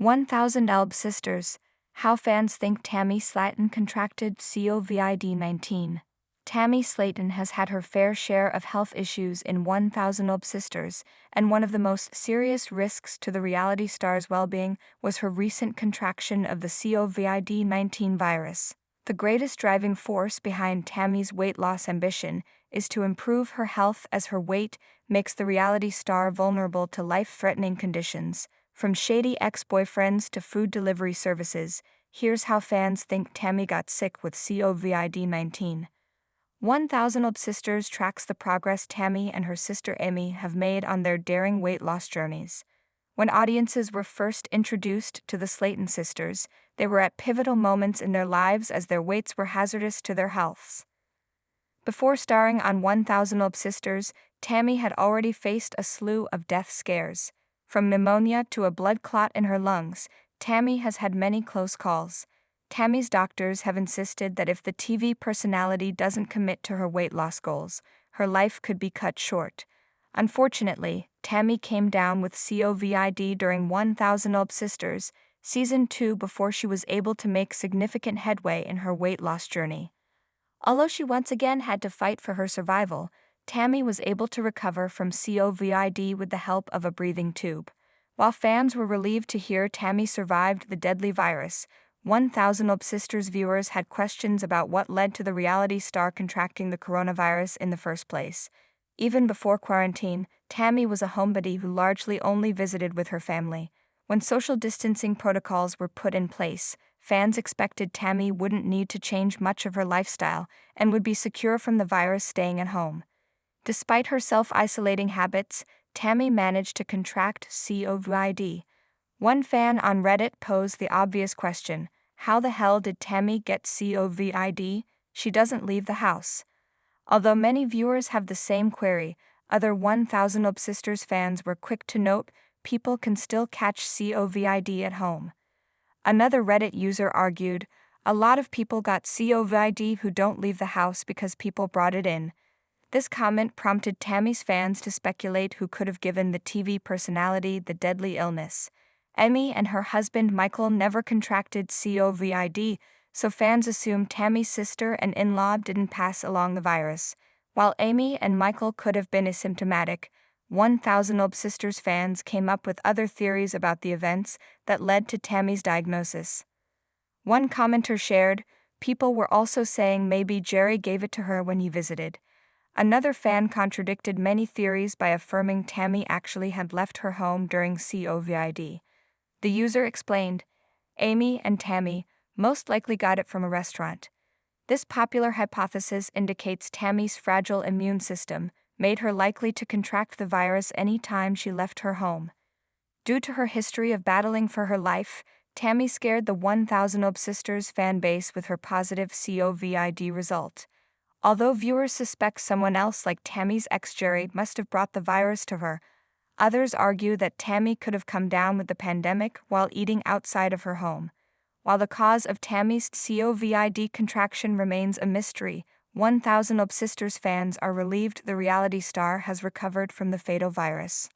1,000 Elb Sisters. How fans think Tammy Slaton contracted COVID-19. Tammy Slaton has had her fair share of health issues in 1,000 Elb Sisters, and one of the most serious risks to the reality star's well-being was her recent contraction of the COVID-19 virus. The greatest driving force behind Tammy's weight loss ambition is to improve her health, as her weight makes the reality star vulnerable to life-threatening conditions. From shady ex-boyfriends to food delivery services, here's how fans think Tammy got sick with COVID-19. 1,000 Elb Sisters tracks the progress Tammy and her sister Amy have made on their daring weight loss journeys. When audiences were first introduced to the Slaton sisters, they were at pivotal moments in their lives as their weights were hazardous to their healths. Before starring on 1,000 Elb Sisters, Tammy had already faced a slew of death scares. From pneumonia to a blood clot in her lungs, Tammy has had many close calls. Tammy's doctors have insisted that if the TV personality doesn't commit to her weight loss goals, her life could be cut short. Unfortunately, Tammy came down with COVID during 1,000 Elb Sisters, Season 2, before she was able to make significant headway in her weight loss journey. Although she once again had to fight for her survival, Tammy was able to recover from COVID with the help of a breathing tube. While fans were relieved to hear Tammy survived the deadly virus, 1,000 Elb Sisters viewers had questions about what led to the reality star contracting the coronavirus in the first place. Even before quarantine, Tammy was a homebody who largely only visited with her family. When social distancing protocols were put in place, fans expected Tammy wouldn't need to change much of her lifestyle and would be secure from the virus staying at home. Despite her self-isolating habits, Tammy managed to contract COVID. One fan on Reddit posed the obvious question: how the hell did Tammy get COVID? She doesn't leave the house. Although many viewers have the same query, other 1,000 Elb Sisters fans were quick to note people can still catch COVID at home. Another Reddit user argued, a lot of people got COVID who don't leave the house because people brought it in. This comment prompted Tammy's fans to speculate who could have given the TV personality the deadly illness. Amy and her husband Michael never contracted COVID, so fans assume Tammy's sister and in-law didn't pass along the virus. While Amy and Michael could have been asymptomatic, 1,000 Elb Sisters fans came up with other theories about the events that led to Tammy's diagnosis. One commenter shared, people were also saying maybe Jerry gave it to her when he visited. Another fan contradicted many theories by affirming Tammy actually had left her home during COVID. The user explained, Amy and Tammy most likely got it from a restaurant. This popular hypothesis indicates Tammy's fragile immune system made her likely to contract the virus any time she left her home. Due to her history of battling for her life, Tammy scared the 1,000 Elb Sisters fan base with her positive COVID result. Although viewers suspect someone else like Tammy's ex Jerry must have brought the virus to her, others argue that Tammy could have come down with the pandemic while eating outside of her home. While the cause of Tammy's COVID contraction remains a mystery, 1,000 Elb Sisters fans are relieved the reality star has recovered from the fatal virus.